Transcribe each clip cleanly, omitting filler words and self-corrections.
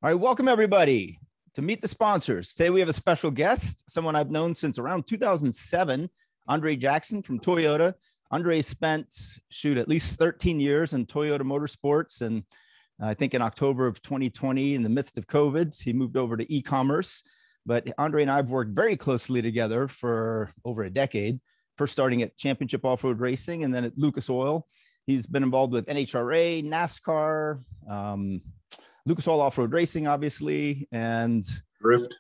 All right, welcome everybody to Meet the Sponsors. Today we have a special guest, someone I've known since around 2007, Andre Jackson from Toyota. Andre spent, at least 13 years in Toyota Motorsports. And I think in October of 2020, in the midst of COVID, he moved over to e-commerce. But Andre and I have worked very closely together for over a decade, first starting at Championship Off-Road Racing and then at Lucas Oil. He's been involved with NHRA, NASCAR, Lucas Oil Off-Road Racing, obviously, and Drift.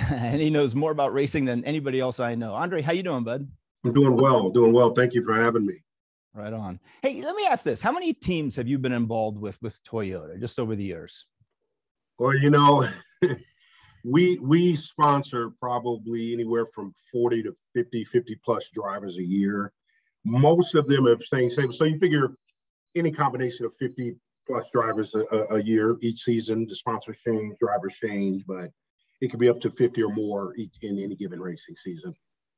And he knows more about racing than anybody else I know. Andre, how you doing, bud? I'm doing well. Thank you for having me. Right on. Hey, let me ask this. How many teams have you been involved with Toyota just over the years? Well, we sponsor probably anywhere from 40 to 50 plus drivers a year. Most of them have same. So you figure any combination of 50 plus drivers a year, each season, the sponsors change, drivers change, but it could be up to 50 or more in any given racing season.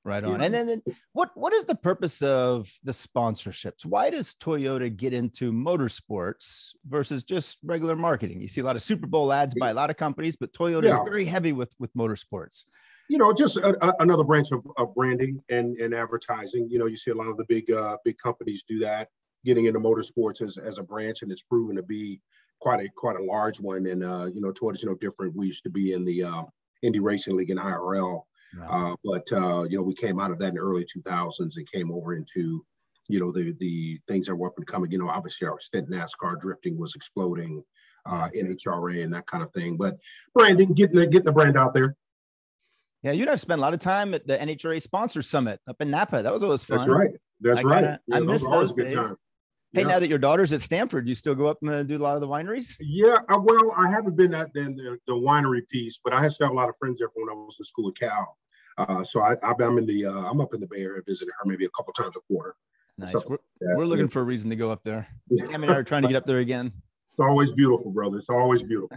Right on. Yeah. And then what is the purpose of the sponsorships? Why does Toyota get into motorsports versus just regular marketing? You see a lot of Super Bowl ads by a lot of companies, but Toyota is very heavy with motorsports. Just another branch of branding and advertising. You see a lot of the big companies do that, getting into motorsports as a branch, and it's proven to be quite a large one. And Toyota's no different. We used to be in the Indy Racing League in IRL. Wow. But we came out of that in the early 2000s and came over into, the things that were up and coming. Obviously our stint in NASCAR drifting was exploding, NHRA and that kind of thing. But branding, getting the brand out there. Yeah, you and I've spent a lot of time at the NHRA Sponsor Summit up in Napa. That was always fun. That's right. I miss those days. Hey, now that your daughter's at Stanford, do you still go up and do a lot of the wineries? Yeah, well, I haven't been at the winery piece, but I still have a lot of friends there from when I was in school at Cal. So I'm up in the Bay Area visiting her maybe a couple times a quarter. Nice. We're looking for a reason to go up there. Tammy and I are trying to get up there again. It's always beautiful, brother. It's always beautiful.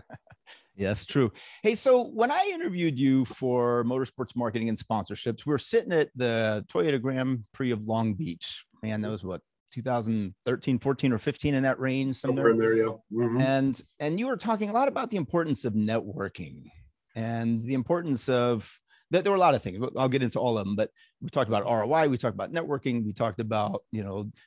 Yes, true. Hey, so when I interviewed you for Motorsports Marketing and Sponsorships, we were sitting at the Toyota Grand Prix of Long Beach. Man, that was what, 2013, 14, or 15 in that range somewhere. In there, yeah. Mm-hmm. And you were talking a lot about the importance of networking and the importance of that. There were a lot of things. I'll get into all of them, but we talked about ROI. We talked about networking. We talked about,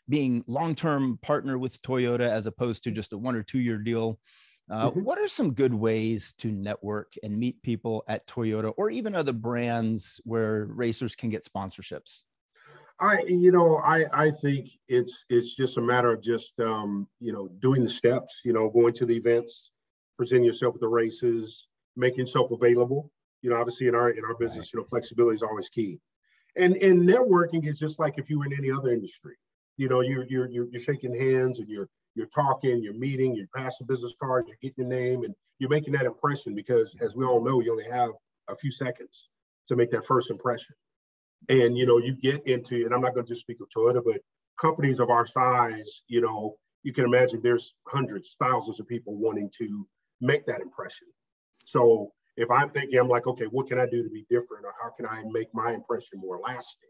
being long-term partner with Toyota as opposed to just a 1 or 2 year deal. What are some good ways to network and meet people at Toyota or even other brands where racers can get sponsorships? I think it's just a matter of just, doing the steps, going to the events, presenting yourself at the races, making yourself available. Obviously in our business, flexibility is always key. And networking is just like if you were in any other industry, you're shaking hands and you're talking, you're meeting, you're passing business cards, you're getting your name and you're making that impression because as we all know, you only have a few seconds to make that first impression. And, you get into, and I'm not going to just speak of Toyota, but companies of our size, you can imagine there's hundreds, thousands of people wanting to make that impression. So if I'm thinking, I'm like, okay, what can I do to be different? Or how can I make my impression more lasting?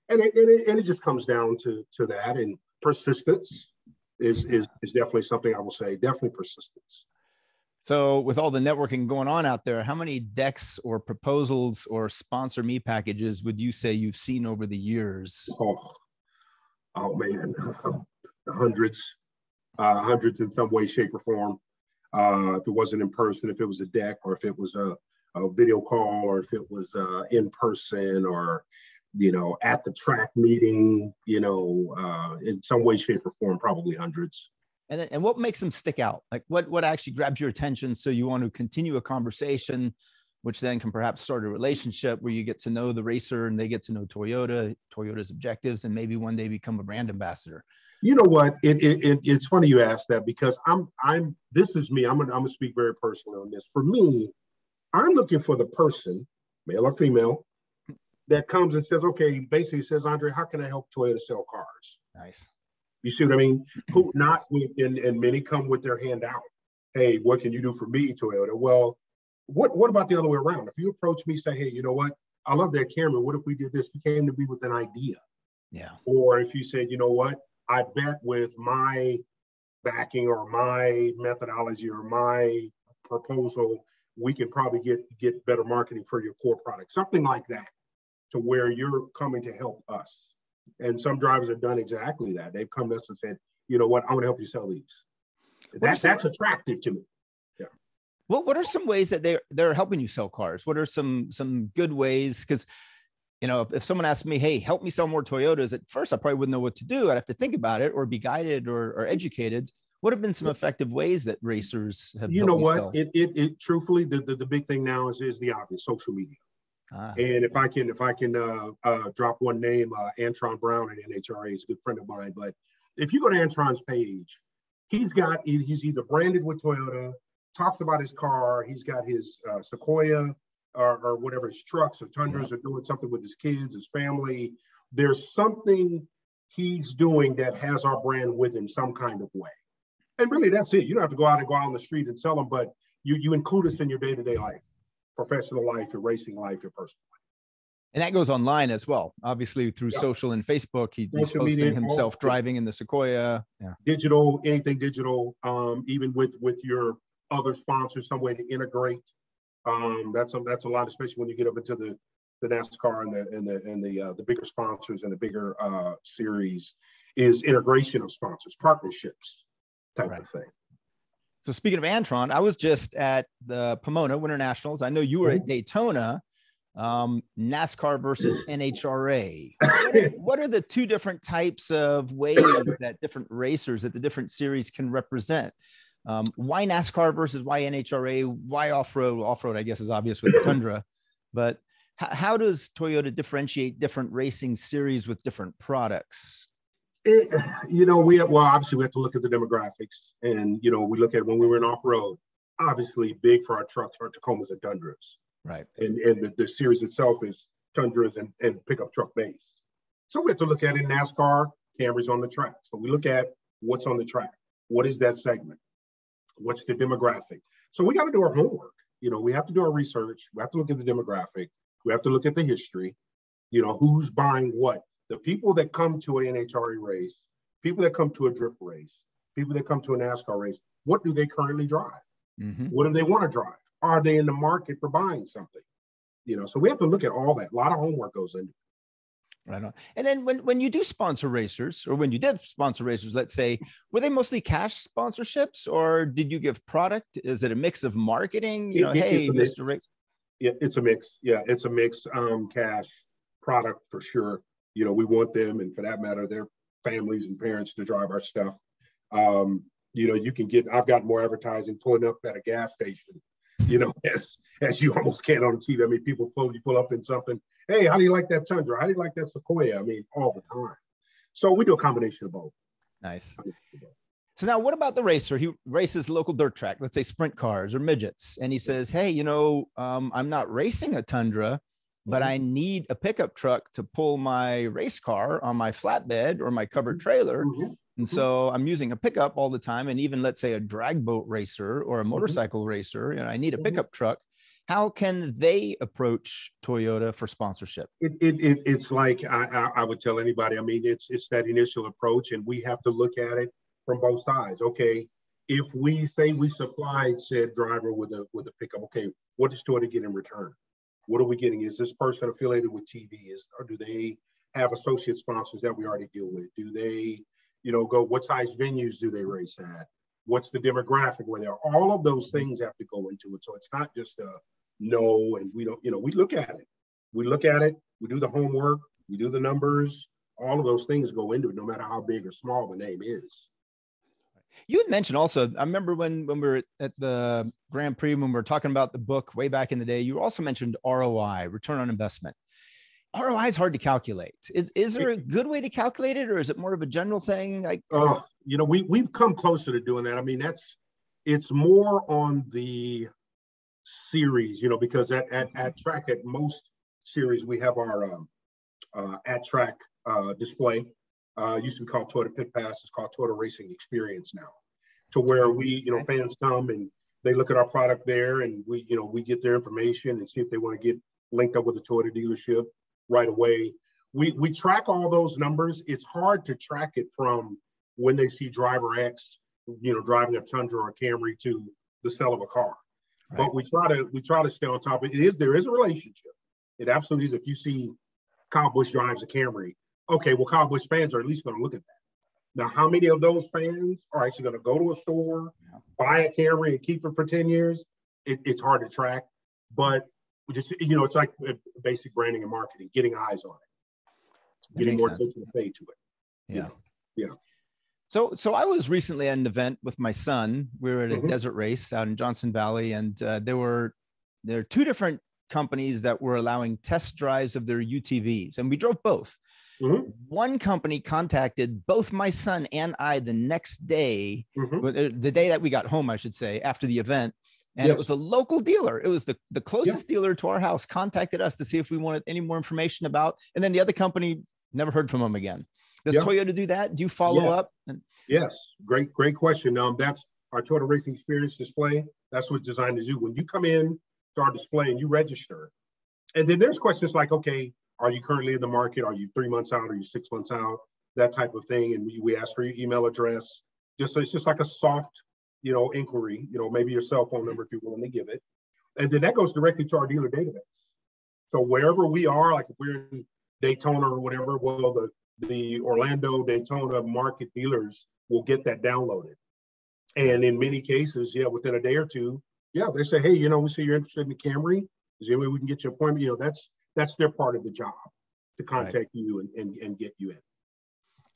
And it just comes down to that. And persistence is definitely something I will say, definitely persistence. So with all the networking going on out there, how many decks or proposals or sponsor me packages would you say you've seen over the years? Oh man, hundreds in some way, shape or form. If it wasn't in person, if it was a deck or if it was a video call or if it was in person or, at the track meeting, in some way, shape or form, probably hundreds. And what makes them stick out? Like what actually grabs your attention so you want to continue a conversation, which then can perhaps start a relationship where you get to know the racer and they get to know Toyota's objectives, and maybe one day become a brand ambassador. You know what? It's funny you asked that because this is me. I'm gonna speak very personally on this. For me, I'm looking for the person, male or female, that comes and says, okay, basically says, Andre, how can I help Toyota sell cars? Nice. You see what I mean? Who not with, and many come with their hand out. Hey, what can you do for me, Toyota? Well, what about the other way around? If you approach me, say, hey, you know what? I love that camera. What if we did this? You came to me with an idea. Yeah. Or if you said, you know what? I bet with my backing or my methodology or my proposal, we can probably get better marketing for your core product, something like that, to where you're coming to help us. And some drivers have done exactly that. They've come to us and said, you know what, I want to help you sell these. That's attractive to me. Yeah. What are some ways that they're helping you sell cars? What are some good ways? Because, you know, if someone asked me, hey, help me sell more Toyotas, at first I probably wouldn't know what to do. I'd have to think about it or be guided or educated. What have been some effective ways that racers have? You know what? It truthfully, the big thing now is the obvious: social media. And if I can drop one name, Antron Brown at NHRA is a good friend of mine. But if you go to Antron's page, he's either branded with Toyota, talks about his car, he's got his Sequoia or whatever, his trucks or Tundras, or doing something with his kids, his family. There's something he's doing that has our brand with him some kind of way. And really, that's it. You don't have to go out on the street and sell them, but you include us in your day-to-day life, professional life, your racing life, your personal life. And that goes online as well, obviously through social and Facebook. He's posting himself driving in the Sequoia. Yeah. Digital, anything digital, even with your other sponsors, some way to integrate. That's a lot, especially when you get up into the NASCAR and the bigger sponsors and the bigger series, is integration of sponsors, partnerships type of thing. So speaking of Antron, I was just at the Pomona Winter Nationals. I know you were at Daytona, NASCAR versus NHRA. What are the two different types of ways that different racers at the different series can represent? Why NASCAR versus why NHRA? Why off-road? Off-road, I guess, is obvious with the Tundra, but how does Toyota differentiate different racing series with different products? Obviously we have to look at the demographics, and we look at when we were in off-road, obviously big for our trucks, our Tacomas and Tundras, right? And the series itself is Tundras and pickup truck base. So we have to look at it in NASCAR. Camry's on the track, so we look at what's on the track. What is that segment? What's the demographic? So we got to do our homework. We have to do our research. We have to look at the demographic. We have to look at the history. Who's buying what. The people that come to an NHRA race, people that come to a drift race, people that come to a NASCAR race, what do they currently drive? Mm-hmm. What do they want to drive? Are they in the market for buying something? So we have to look at all that. A lot of homework goes into it. Right on. And then when you do sponsor racers, or when you did sponsor racers, let's say, were they mostly cash sponsorships, or did you give product? Is it a mix of marketing? Hey, Mr. Race. Yeah, it's a mix. Yeah, it's a mix. Cash, product for sure. We want them, and for that matter, their families and parents to drive our stuff. I've got more advertising pulling up at a gas station, as you almost can on TV. I mean, you pull up in something. Hey, how do you like that Tundra? How do you like that Sequoia? I mean, all the time. So we do a combination of both. Nice. So now what about the racer? He races local dirt track, let's say sprint cars or midgets. And he says, hey, I'm not racing a Tundra, but I need a pickup truck to pull my race car on my flatbed or my covered trailer. Mm-hmm. And so I'm using a pickup all the time. And even let's say a drag boat racer or a motorcycle racer, I need a pickup truck. How can they approach Toyota for sponsorship? It's like I would tell anybody, I mean, it's that initial approach, and we have to look at it from both sides. Okay, if we say we supplied said driver with a pickup, okay, what does Toyota get in return? What are we getting? Is this person affiliated with TV? Or do they have associate sponsors that we already deal with? Do they, go, what size venues do they race at? What's the demographic where they're? All of those things have to go into it. So it's not just a no, and we don't, we look at it. We look at it, we do the homework, we do the numbers, all of those things go into it, no matter how big or small the name is. You had mentioned also, I remember when we were at the Grand Prix, when we were talking about the book way back in the day, you also mentioned ROI, return on investment. ROI is hard to calculate. Is there a good way to calculate it, or is it more of a general thing? We've come closer to doing that. I mean, it's more on the series, because at track, at most series, we have our at track display. Used to be called Toyota Pit Pass. It's called Toyota Racing Experience now, to where we, fans come and they look at our product there, and we get their information and see if they want to get linked up with a Toyota dealership right away. We track all those numbers. It's hard to track it from when they see driver X, driving a Tundra or a Camry to the sale of a car. Right. But we try to stay on top of it. There is a relationship. It absolutely is. If you see Kyle Busch drives a Camry, okay, well, Kyle Busch fans are at least going to look at that. Now, how many of those fans are actually going to go to a store, buy a Camry, and keep it for 10 years? It's hard to track, but just, it's like basic branding and marketing, getting eyes on it, getting more attention paid to it. Yeah. Yeah. So I was recently at an event with my son. We were at a desert race out in Johnson Valley, and there are two different companies that were allowing test drives of their UTVs, and we drove both. One company contacted both my son and I the next day, the day that we got home, I should say, after the event. And it was a local dealer. It was the closest dealer to our house, contacted us to see if we wanted any more information about. And then the other company, never heard from them again. Does Toyota do that? Do you follow up? Yes. Great question. That's our Toyota Racing Experience display. That's what's designed to do. When you come in to our display and you register, and then there's questions like, okay, are you currently in the market? Are you 3 months out? Are you 6 months out? That type of thing. And we ask for your email address. It's just like a soft, inquiry, maybe your cell phone number if you're willing to give it. And then that goes directly to our dealer database. So wherever we are, like if we're in Daytona or whatever, well, the Orlando, Daytona market dealers will get that downloaded. And in many cases, within a day or two, they say, hey, we see you're interested in the Camry. Is there any way we can get you an appointment? That's their part of the job, to contact you and get you in.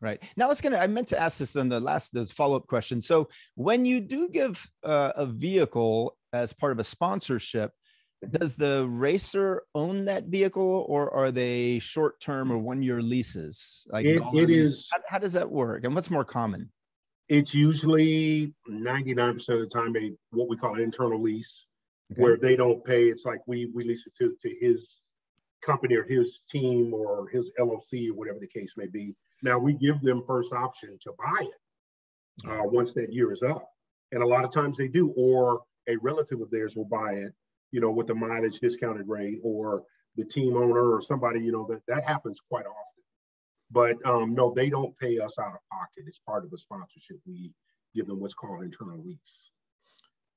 Right. Now I meant to ask this in those follow-up question. So when you do give a vehicle as part of a sponsorship, does the racer own that vehicle, or are they short-term or one-year leases? Like it is. How does that work? And what's more common? It's usually 99% of the time what we call an internal lease, where they don't pay. It's like we lease it to his company or his team or his LLC or whatever the case may be. Now we give them first option to buy it once that year is up, and a lot of times they do, or a relative of theirs will buy it, with the mileage discounted rate, or the team owner or somebody, that happens quite often. But no, they don't pay us out of pocket. It's part of the sponsorship. We give them what's called internal lease.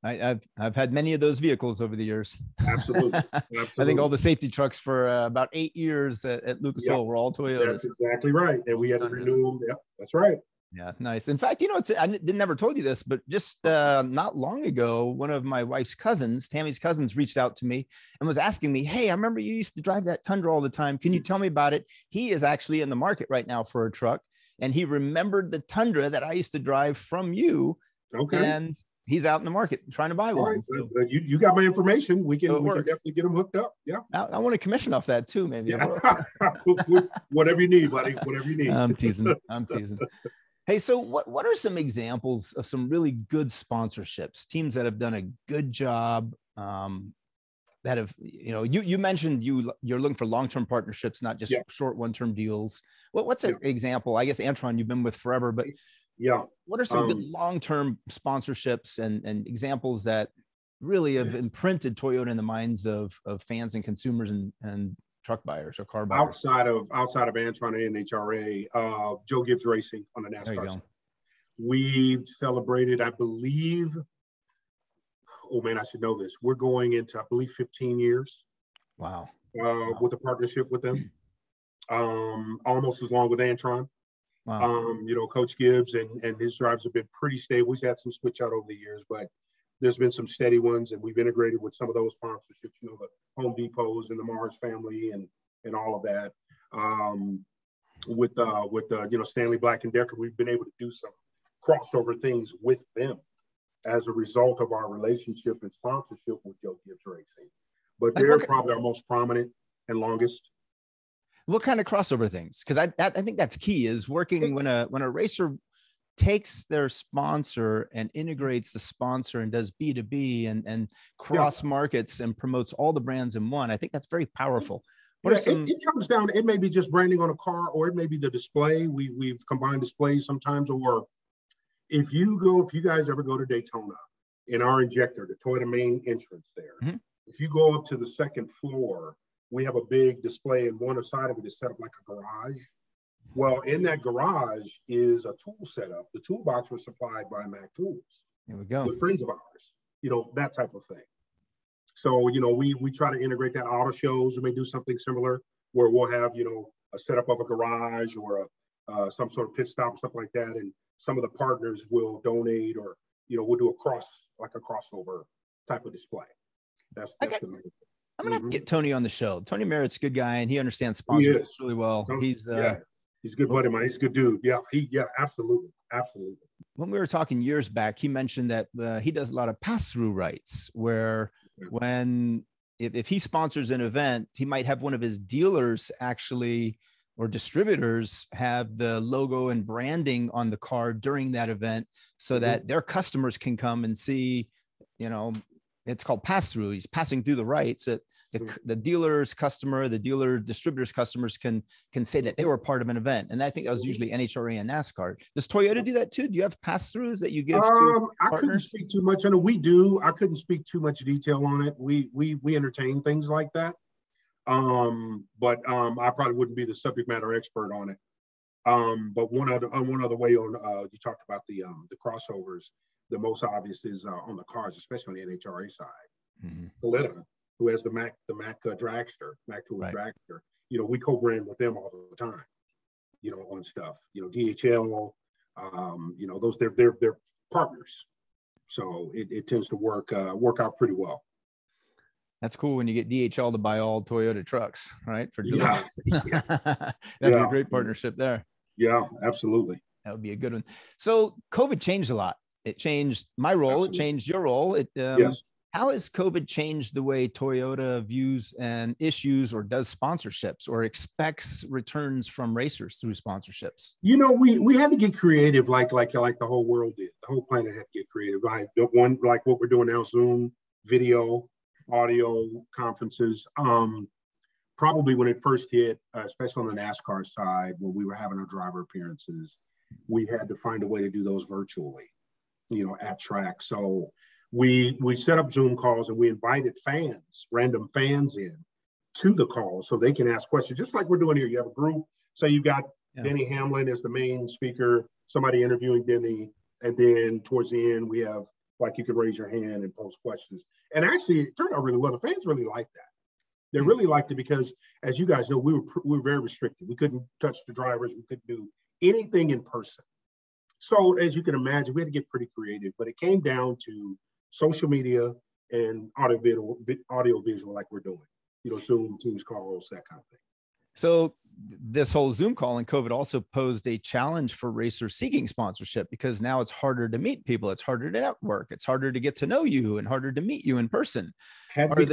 I've had many of those vehicles over the years. Absolutely. I think all the safety trucks for about 8 years at Lucas Oil were all Toyotas. That's exactly right. And we had to renew them. Yep, that's right. Yeah, nice. In fact, I never told you this, but just not long ago, one of my wife's cousins, Tammy's cousins, reached out to me and was asking me, hey, I remember you used to drive that Tundra all the time. Can you tell me about it? He is actually in the market right now for a truck, and he remembered the Tundra that I used to drive from you. Okay. And he's out in the market trying to buy one. Right. So, you got my information. We can definitely get them hooked up. Yeah. I want to commission off that too, maybe. Yeah. Whatever you need, buddy. Whatever you need. I'm teasing. Hey, so what are some examples of some really good sponsorships, teams that have done a good job, that have, you mentioned you're looking for long-term partnerships, not just short one-term deals. What's an example? I guess Antron, you've been with forever, but what are some good long-term sponsorships and examples that really have imprinted Toyota in the minds of fans and consumers and truck buyers or car buyers? Outside of Antron and NHRA, Joe Gibbs Racing on the NASCAR side. We've celebrated, I believe, oh man, I should know this. We're going into, I believe, 15 years. Wow. With a partnership with them. Almost as long with Antron. Wow. Coach Gibbs and his drives have been pretty stable. We've had some switch out over the years, but there's been some steady ones, and we've integrated with some of those sponsorships, the Home Depots and the Mars family and all of that. With Stanley Black & Decker, we've been able to do some crossover things with them as a result of our relationship and sponsorship with Joe Gibbs Racing. But they're probably our most prominent and longest. What kind of crossover things? Because I think that's key, is working when a racer takes their sponsor and integrates the sponsor and does B2B and cross markets and promotes all the brands in one. I think that's very powerful. It comes down, it may be just branding on a car, or it may be the display. We've combined displays sometimes, or if you guys ever go to Daytona, in our injector, the Toyota main entrance there, if you go up to the second floor, we have a big display, and one side of it is set up like a garage. Well, in that garage is a tool setup. The toolbox was supplied by Mac Tools. There we go. Good friends of ours, that type of thing. So, we try to integrate that. Auto shows, we may do something similar where we'll have, a setup of a garage or some sort of pit stop or stuff like that. And some of the partners will donate, or, we'll do like a crossover type of display. That's the main thing. I'm going to have to get Tony on the show. Tony Merritt's a good guy, and he understands He sponsorships is. really well. He's a good buddy of mine. He's a good dude. Yeah, absolutely. Absolutely. When we were talking years back, he mentioned that he does a lot of pass-through rights where if he sponsors an event, he might have one of his dealers actually, or distributors, have the logo and branding on the car during that event so that their customers can come and see, it's called pass-through. He's passing through the rights that the dealer's customer, the dealer distributor's customers can say that they were part of an event. And I think that was usually NHRA and NASCAR. Does Toyota do that too? Do you have pass-throughs that you give to I couldn't speak too much on it. We do. I couldn't speak too much detail on it. We entertain things like that. But I probably wouldn't be the subject matter expert on it. But one other way on, you talked about the crossovers. The most obvious is on the cars, especially on the NHRA side. Toyota, who has the Mac Dragster, Mac Tools Dragster. We co-brand with them all the time. On stuff. DHL. Those they're partners. So it tends to work out pretty well. That's cool when you get DHL to buy all Toyota trucks, right? For deliveries. That'd be a great partnership there. Yeah, absolutely. That would be a good one. So COVID changed a lot. It changed my role. Absolutely. It changed your role. Yes. How has COVID changed the way Toyota views and issues or does sponsorships or expects returns from racers through sponsorships? We had to get creative, like the whole world did. The whole planet had to get creative. Like what we're doing now, Zoom, video, audio conferences. Probably when it first hit, especially on the NASCAR side, when we were having our driver appearances, we had to find a way to do those virtually, at track. So we set up Zoom calls and we invited random fans in to the call so they can ask questions, just like we're doing here. You have a group, say you've got Denny Hamlin as the main speaker, somebody interviewing Denny, and then towards the end we have, like, you can raise your hand and pose questions. And actually it turned out really well. The fans really liked that. They really liked it because, as you guys know, we were very restricted. We couldn't touch the drivers. We couldn't do anything in person. So as you can imagine, we had to get pretty creative, but it came down to social media and audio visual like we're doing, Zoom, Teams calls, that kind of thing. So this whole Zoom call and COVID also posed a challenge for racers seeking sponsorship, because now it's harder to meet people. It's harder to network. It's harder to get to know you and harder to meet you in person. Are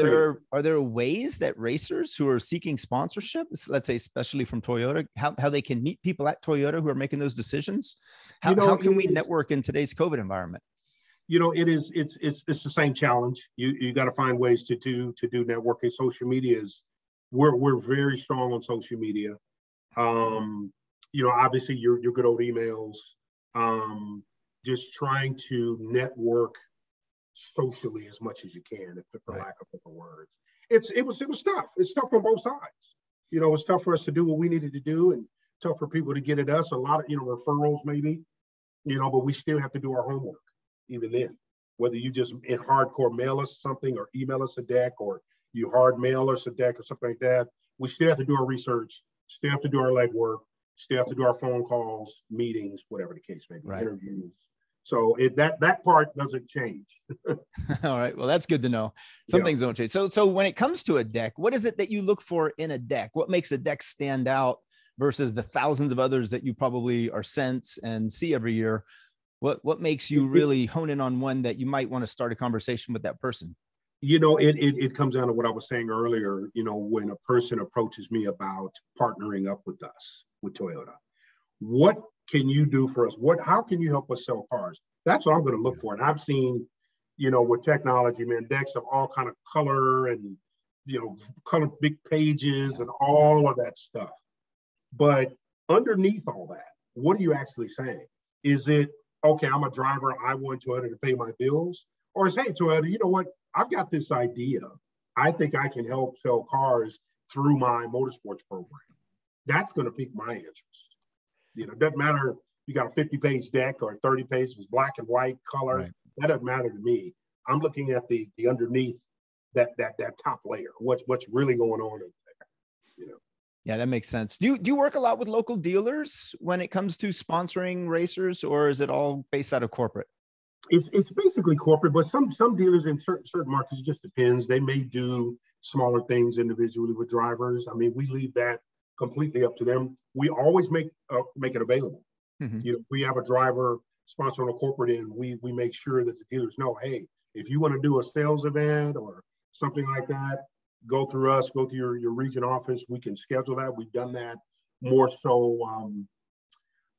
there ways that racers who are seeking sponsorship, let's say, especially from Toyota, how they can meet people at Toyota who are making those decisions? How can we network in today's COVID environment? It's the same challenge. You got to find ways to do networking. Social media is, we're very strong on social media. Obviously your good old emails, just trying to network socially as much as you can, for lack of better words. It was tough. It's tough on both sides. It's tough for us to do what we needed to do, and tough for people to get at us. A lot of, referrals maybe, but we still have to do our homework even then. Whether you just in hardcore mail us something or email us a deck, or you hard mail us a deck or something like that, we still have to do our research, still have to do our legwork, still have to do our phone calls, meetings, whatever the case may be, interviews. So that part doesn't change. All right. Well, that's good to know. Some things don't change. So when it comes to a deck, what is it that you look for in a deck? What makes a deck stand out versus the thousands of others that you probably are sent and see every year? What makes you really hone in on one that you might want to start a conversation with that person? It comes down to what I was saying earlier. When a person approaches me about partnering up with us, with Toyota, what can you do for us? How can you help us sell cars? That's what I'm going to look for. And I've seen, with technology, man, decks of all kind of color and, color big pages and all of that stuff. But underneath all that, what are you actually saying? Is it, okay, I'm a driver, I want Toyota to pay my bills? Or is, hey, Toyota, you know what? I've got this idea. I think I can help sell cars through my motorsports program. That's going to pique my interest. It doesn't matter if you got a 50-page deck or a 30-page, it's black and white color. Right. That doesn't matter to me. I'm looking at the underneath that top layer, what's really going on in there, you know. Yeah, that makes sense. Do you work a lot with local dealers when it comes to sponsoring racers, or is it all based out of corporate? It's basically corporate, but some dealers in certain markets, it just depends. They may do smaller things individually with drivers. I mean, we leave that completely up to them. We always make it available. Mm-hmm. You know, if we have a driver sponsor on a corporate end, we make sure that the dealers know, hey, if you want to do a sales event or something like that, go through us, go through your region office. We can schedule that. We've done that more so.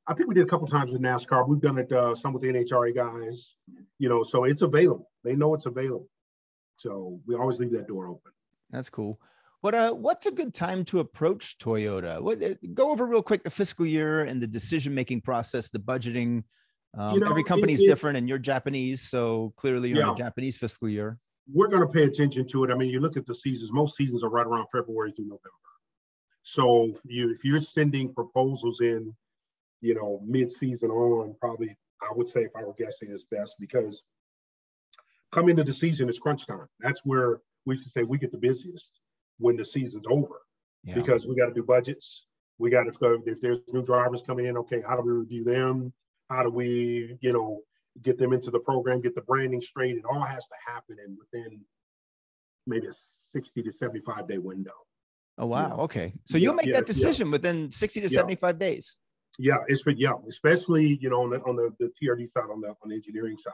I think we did a couple times in NASCAR. We've done it some with the NHRA guys, you know, so it's available. They know it's available. So we always leave that door open. That's cool. What's a good time to approach Toyota? Go over real quick the fiscal year and the decision-making process, the budgeting. You know, every company is different, and you're Japanese, so clearly you're in a Japanese fiscal year. We're going to pay attention to it. I mean, you look at the seasons, most seasons are right around February through November. So if you're sending proposals in, you know, mid-season on, probably, I would say, if I were guessing, is best, because coming into the season, it's crunch time. That's where we should say we get the busiest, when the season's over, because we got to do budgets. We got to, if there's new drivers coming in, okay, how do we review them? How do we, you know, get them into the program, get the branding straight? It all has to happen in within maybe a 60 to 75 day window. Oh, wow. You know? Okay. So you'll make that decision within 60 to 75 days. Yeah, especially, you know, on the TRD side, on the engineering side,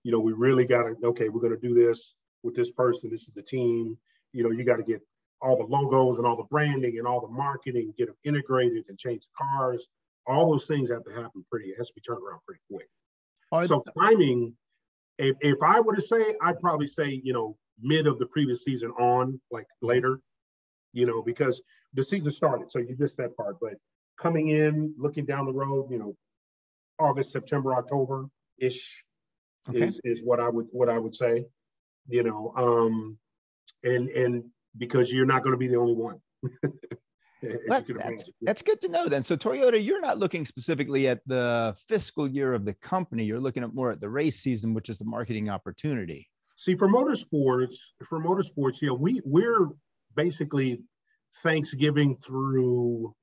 you know, we really got to, okay, we're going to do this with this person. This is the team. You know, you got to get all the logos and all the branding and all the marketing, get them integrated and change the cars. All those things have to happen it has to be turned around pretty quick. So timing, if I were to say, I'd probably say, you know, mid of the previous season on, like later, you know, because the season started. So you missed that part. But coming in, looking down the road, you know, August, September, October-ish is what I would say, you know, and because you're not going to be the only one. That's good to know then. So Toyota, you're not looking specifically at the fiscal year of the company. You're looking at more at the race season, which is the marketing opportunity. See, for motorsports, yeah, we're basically Thanksgiving through,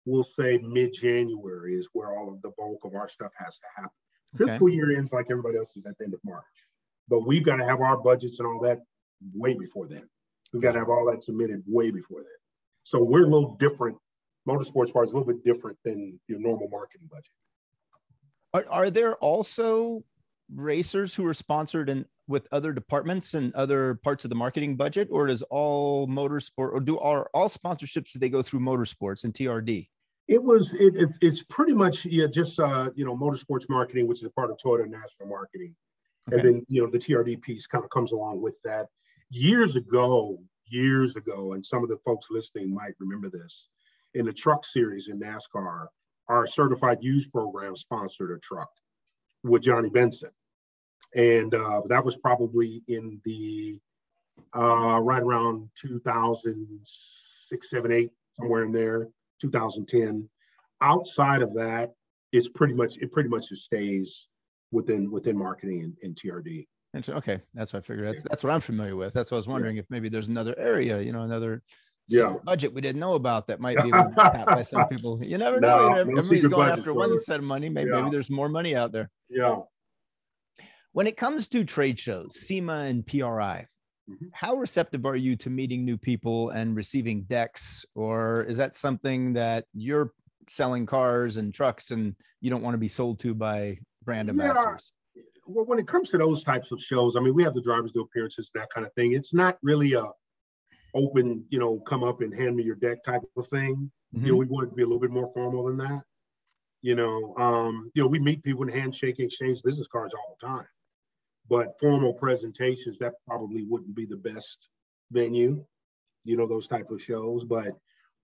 we'll say mid-January is where all of the bulk of our stuff has to happen. Fiscal year ends like everybody else is at the end of March, but we've got to have our budgets and all that way before then. We've got to have all that submitted way before then. So we're a little different. Motorsports part is a little bit different than your normal marketing budget. Are there also racers who are sponsored with other departments and other parts of the marketing budget, or does all motorsport, or are all sponsorships, do they go through motorsports and TRD? It's pretty much just you know, motorsports marketing, which is a part of Toyota National Marketing, and then, you know, the TRD piece kind of comes along with that. Years ago, and some of the folks listening might remember this, in the truck series in NASCAR, our certified used program sponsored a truck with Johnny Benson. And that was probably in the right around 2006, 7, 8, somewhere in there, 2010. Outside of that, it pretty much just stays within marketing and TRD. Okay, that's what I figured. That's what I'm familiar with. That's what I was wondering, if maybe there's another area, you know, another budget we didn't know about that might be tapped by some people. You never know. You know, everybody's going after one set of money. Maybe there's more money out there. Yeah. When it comes to trade shows, SEMA and PRI, how receptive are you to meeting new people and receiving decks? Or is that something that you're selling cars and trucks and you don't want to be sold to by brand ambassadors? Well, when it comes to those types of shows, I mean, we have the drivers do appearances, that kind of thing. It's not really a open, you know, come up and hand me your deck type of thing. You know, we want it to be a little bit more formal than that. You know, we meet people in handshake, exchange business cards all the time. But formal presentations, that probably wouldn't be the best venue, you know, those type of shows. But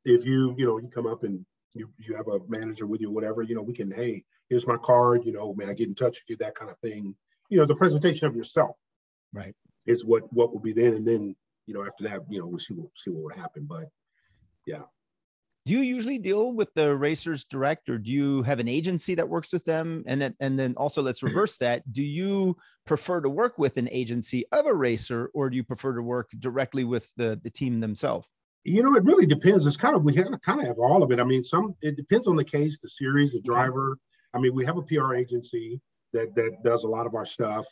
if you come up and you have a manager with you, whatever, you know, we can, hey, here's my card, you know, may I get in touch with you, that kind of thing. You know, the presentation of yourself, right, is what will be then. And then, you know, after that, you know, we'll see what would happen. But yeah. Do you usually deal with the racers direct, or do you have an agency that works with them? And then also let's reverse that. Do you prefer to work with an agency of a racer, or do you prefer to work directly with the team themselves? You know, it really depends. It's kind of, we have, kind of have all of it. I mean, it depends on the case, the series, the driver. I mean, we have a PR agency that does a lot of our stuff.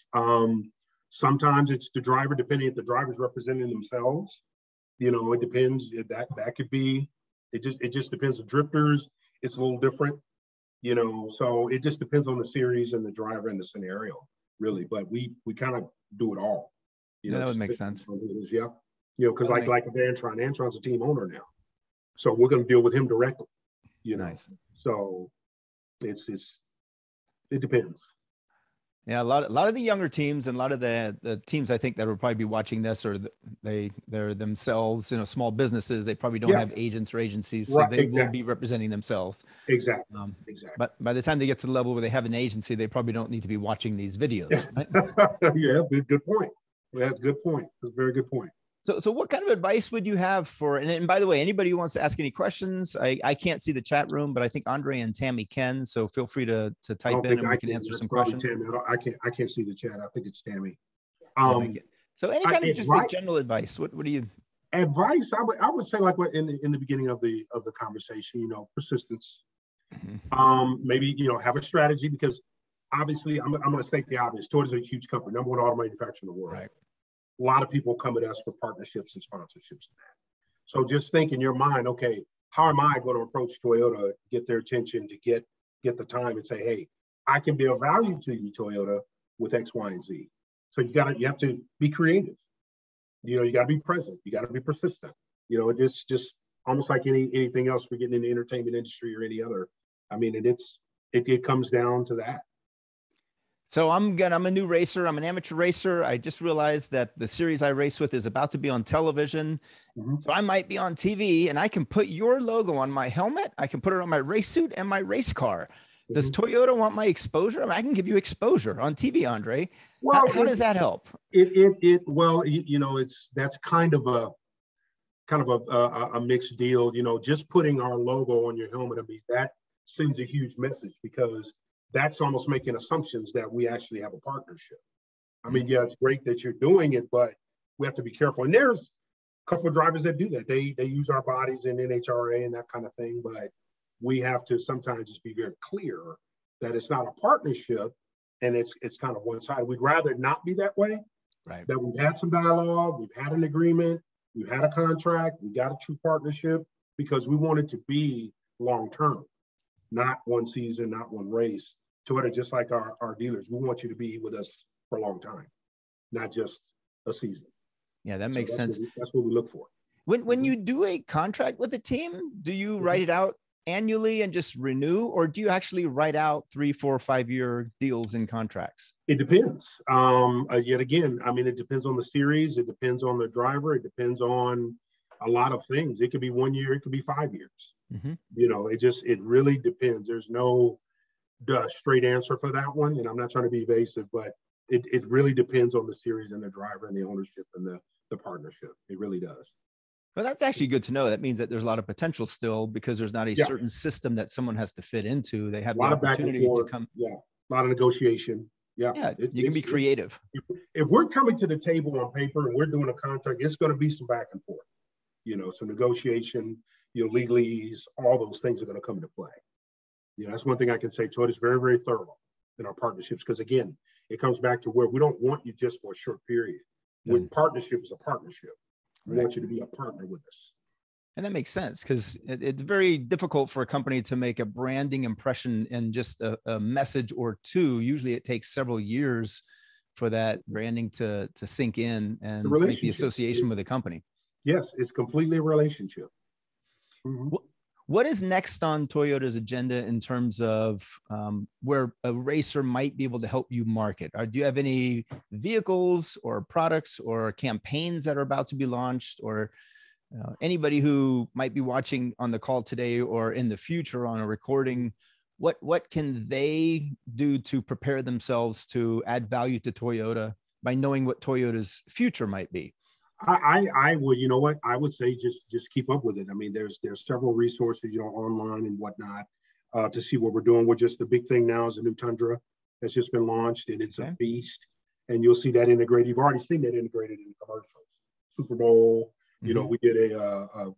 Sometimes it's the driver, depending if the driver's representing themselves. You know, it depends. That could be. It just depends. The drifters, it's a little different. You know, so it just depends on the series and the driver and the scenario, really. But we kind of do it all. You know, that would make sense. Yeah. You know, because like Antron's a team owner now, so we're going to deal with him directly. You know, so it depends. Yeah, a lot of the younger teams and a lot of the teams I think that will probably be watching this, or they're themselves, you know, small businesses. They probably don't have agents or agencies, so they will be representing themselves. Exactly. But by the time they get to the level where they have an agency, they probably don't need to be watching these videos. Right? Yeah, good point. That's a good point. That's a very good point. So what kind of advice would you have for, and by the way, anybody who wants to ask any questions, I can't see the chat room, but I think Andre and Tammy can, so feel free to type in and we can answer some questions. Tammy. I can't see the chat. I think it's Tammy. So any kind of just like general advice, what do you? Advice, I would say, like what in the beginning of the conversation, you know, persistence. Maybe, you know, have a strategy, because obviously I'm going to state the obvious. Toyota is a huge company, number one auto manufacturer in the world. Right. A lot of people come at us for partnerships and sponsorships. So just think in your mind, okay, how am I going to approach Toyota, get their attention, to get the time and say, hey, I can be of value to you, Toyota, with X, Y, and Z. So you have to be creative. You know, you got to be present. You got to be persistent. You know, it's just almost like anything else we're getting in the entertainment industry or any other. I mean, it comes down to that. So I'm a new racer. I'm an amateur racer. I just realized that the series I race with is about to be on television. So I might be on TV, and I can put your logo on my helmet. I can put it on my race suit and my race car. Does Toyota want my exposure? I mean, I can give you exposure on TV, Andre. Well, how does that help? Well, you know, that's kind of a mixed deal. You know, just putting our logo on your helmet, I mean, that sends a huge message, because that's almost making assumptions that we actually have a partnership. I mean, yeah, it's great that you're doing it, but we have to be careful. And there's a couple of drivers that do that. They use our bodies in NHRA and that kind of thing, but we have to sometimes just be very clear that it's not a partnership, and it's kind of one-sided. We'd rather not be that way. Right. That we've had some dialogue, we've had an agreement, we've had a contract, we got a true partnership, because we want it to be long-term. Not one season, not one race. Toyota, just like our dealers, we want you to be with us for a long time, not just a season. Yeah, that makes sense. That's what we look for. When you do a contract with a team, do you write it out annually and just renew, or do you actually write out 3, 4, 5-year deals in contracts? It depends. Yet again, I mean, it depends on the series. It depends on the driver. It depends on a lot of things. It could be 1 year. It could be 5 years. You know, it really depends. There's no straight answer for that one. And I'm not trying to be evasive, but it really depends on the series and the driver and the ownership and the partnership. It really does. Well, that's actually good to know. That means that there's a lot of potential still, because there's not a certain system that someone has to fit into. They have the opportunity to come. Yeah, a lot of negotiation. Yeah, you can be creative. If we're coming to the table on paper and we're doing a contract, it's going to be some back and forth. You know, some negotiation, you know, legalese, all those things are going to come into play. You know, that's one thing I can say. Toyota is very, very thorough in our partnerships, because again, it comes back to where we don't want you just for a short period. With partnership is a partnership. We want you to be a partner with us. And that makes sense, because it's very difficult for a company to make a branding impression in just a message or two. Usually it takes several years for that branding to sink in and to make the association with the company. Yes, it's completely a relationship. What is next on Toyota's agenda in terms of where a racer might be able to help you market? Do you have any vehicles or products or campaigns that are about to be launched, or anybody who might be watching on the call today or in the future on a recording? What can they do to prepare themselves to add value to Toyota by knowing what Toyota's future might be? I would, you know what, I would say just keep up with it. I mean, there's several resources, you know, online and whatnot, to see what we're doing. We're just, the big thing now is the new Tundra that's just been launched, and it's a beast. And you'll see that integrated. You've already seen that integrated in commercials. Super Bowl, you know, we did a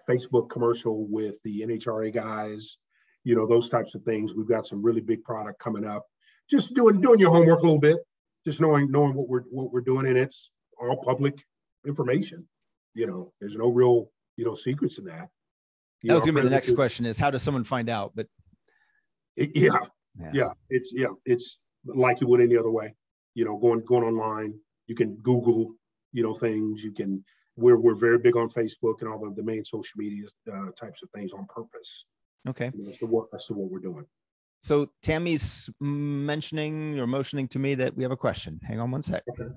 Facebook commercial with the NHRA guys, you know, those types of things. We've got some really big product coming up. Just doing your homework a little bit, just knowing what we're doing, and it's all public information. You know, there's no real, you know, secrets in that. That was going to be the next question, is how does someone find out? But it's like you would any other way. You know, going online, you can Google, you know, things. You can. We're very big on Facebook and all the main social media types of things on purpose. Okay, that's the what we're doing. So Tammy's motioning to me that we have a question. Hang on one sec. Okay.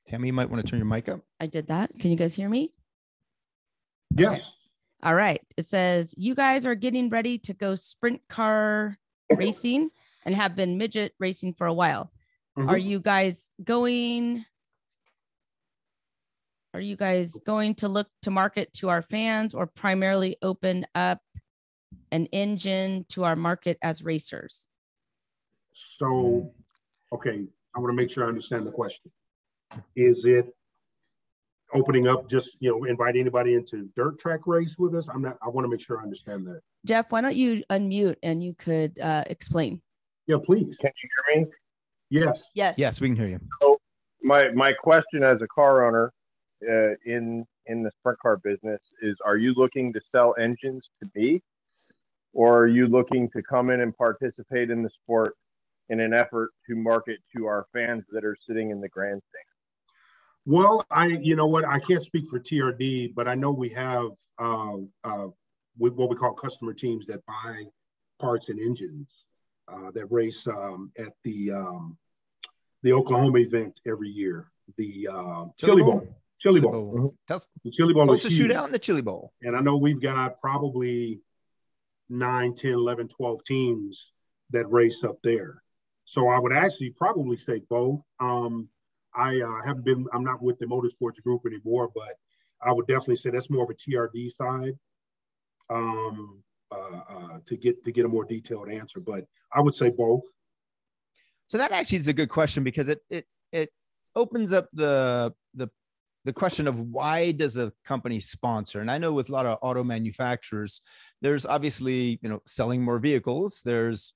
Tammy, you might want to turn your mic up. I did that. Can you guys hear me? Yes. Okay. All right. It says, you guys are getting ready to go sprint car racing and have been midget racing for a while. Mm-hmm. Are you guys going to look to market to our fans, or primarily open up an engine to our market as racers? So, okay, I want to make sure I understand the question. Is it opening up, just, you know, invite anybody into dirt track race with us? I want to make sure I understand that. Jeff, why don't you unmute and you could explain? Yeah, please. Can you hear me? Yes. Yes, we can hear you. So my question as a car owner in the sprint car business is, are you looking to sell engines to me, or are you looking to come in and participate in the sport in an effort to market to our fans that are sitting in the grandstand? Well, you know what, I can't speak for TRD, but I know we have what we call customer teams that buy parts and engines that race at the Oklahoma event every year, the Chili Bowl. Chili Bowl. Mm-hmm. The Chili Bowl is a shootout in the Chili Bowl. And I know we've got probably 9, 10, 11, 12 teams that race up there. So I would actually probably say both. I'm not with the motorsports group anymore, but I would definitely say that's more of a TRD side to get a more detailed answer, but I would say both. So that actually is a good question, because it opens up the question of, why does a company sponsor? And I know with a lot of auto manufacturers, there's obviously, you know, selling more vehicles. There's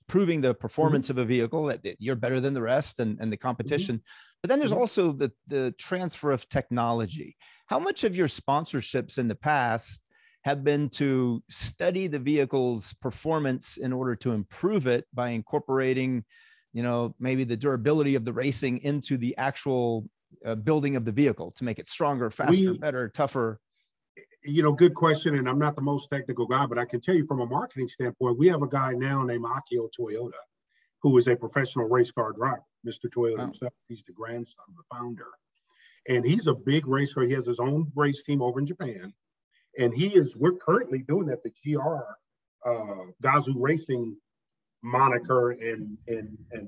proving the performance of a vehicle, that you're better than the rest, and the competition. But then there's also the transfer of technology. How much of your sponsorships in the past have been to study the vehicle's performance in order to improve it by incorporating, you know, maybe the durability of the racing into the actual building of the vehicle to make it stronger, faster, better, tougher? You know, good question. And I'm not the most technical guy, but I can tell you from a marketing standpoint, we have a guy now named Akio Toyoda, who is a professional race car driver, Mr. Toyoda himself. He's the grandson of the founder. And he's a big racer. He has his own race team over in Japan. And we're currently doing that. The GR Gazoo Racing moniker and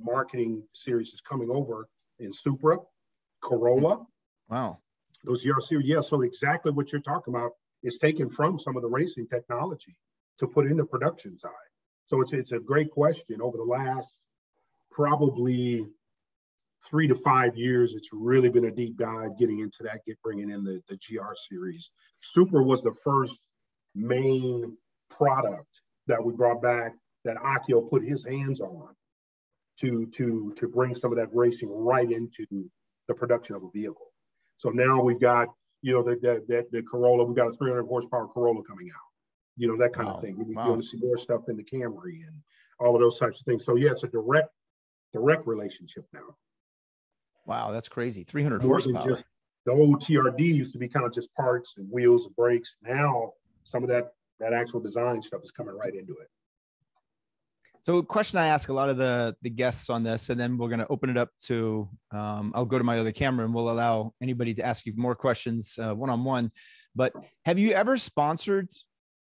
marketing series is coming over in Supra, Corolla. Wow. Those GR series. Yeah. So exactly what you're talking about is taken from some of the racing technology to put in the production side. So it's a great question. Over the last probably 3 to 5 years, it's really been a deep dive getting into that, bringing in the GR series. Supra was the first main product that we brought back that Akio put his hands on to bring some of that racing right into the production of a vehicle. So now we've got, you know, the Corolla. We've got a 300 horsepower Corolla coming out. You know, that kind of thing. You want to see more stuff in the Camry and all of those types of things. So yeah, it's a direct relationship now. Wow, that's crazy. 300 horsepower. Just the old TRD used to be kind of just parts and wheels and brakes. Now some of that actual design stuff is coming right into it. So a question I ask a lot of the guests on this, and then we're going to open it up to, I'll go to my other camera and we'll allow anybody to ask you more questions one-on-one. But have you ever sponsored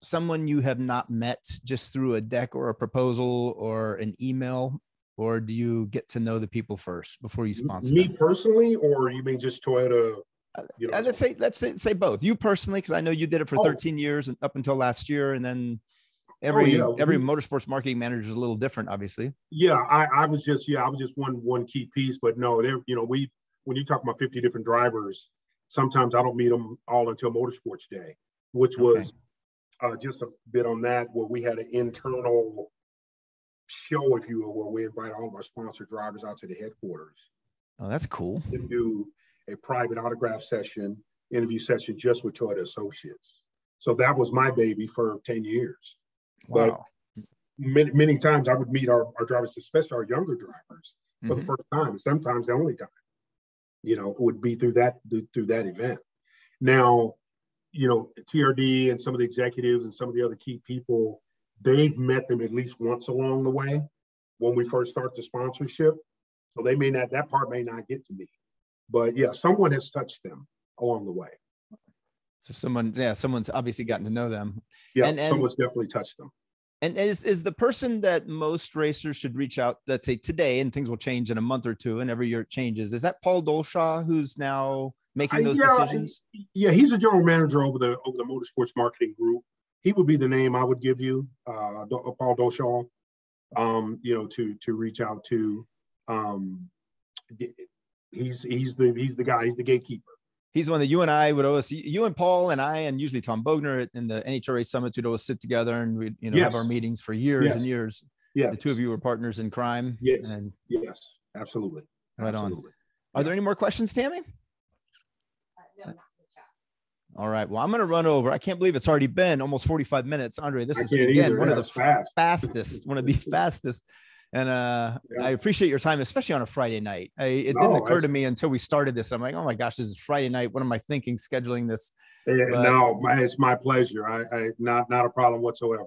someone you have not met just through a deck or a proposal or an email or do you get to know the people first before you sponsor Me them? personally, or you mean just Toyota? You know, Let's say both. You personally, because I know you did it for 13 years and up until last year, and then every motorsports marketing manager is a little different, obviously. Yeah, I was just one key piece, but no, you know, when you talk about 50 different drivers, sometimes I don't meet them all until Motorsports Day, which was just a bit on that, where we had an internal show, if you will, where we invite all of our sponsored drivers out to the headquarters. Oh, that's cool. And do a private autograph session, interview session just with Toyota Associates. So that was my baby for 10 years. Wow. But many times I would meet our drivers, especially our younger drivers, for the first time, sometimes the only time, you know, it would be through that event. Now, you know, TRD and some of the executives and some of the other key people, they've met them at least once along the way when we first start the sponsorship. So that part may not get to me, but yeah, someone has touched them along the way. So someone's obviously gotten to know them. Yeah, and someone's definitely touched them. And is the person that most racers should reach out, let's say today, and things will change in a month or two, and every year it changes. Is that Paul Dolshaw who's now making those decisions? Yeah, he's a general manager over the motorsports marketing group. He would be the name I would give you, Paul Dolshaw. You know, to reach out to. He's the guy. He's the gatekeeper. He's one that you and I would always, you and Paul and I, and usually Tom Bogner in the NHRA summits, we'd always sit together and we'd, you know, have our meetings for years and years. Yeah. The two of you were partners in crime. Yes. And yes, absolutely. Right on. Are there any more questions, Tammy? No, not in the chat. All right. Well, I'm going to run over. I can't believe it's already been almost 45 minutes. Andre, this is again, one of the fastest, one of the fastest. And I appreciate your time, especially on a Friday night. It didn't occur to me until we started this. I'm like, oh my gosh, this is Friday night. What am I thinking scheduling this? No, it's my pleasure. I not a problem whatsoever.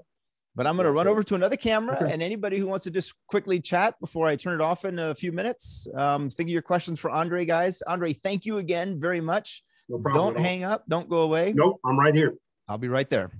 But I'm going to run over to another camera, and anybody who wants to just quickly chat before I turn it off in a few minutes. Think of your questions for Andre, guys. Andre, thank you again very much. No problem. Don't hang up. Don't go away. Nope, I'm right here. I'll be right there.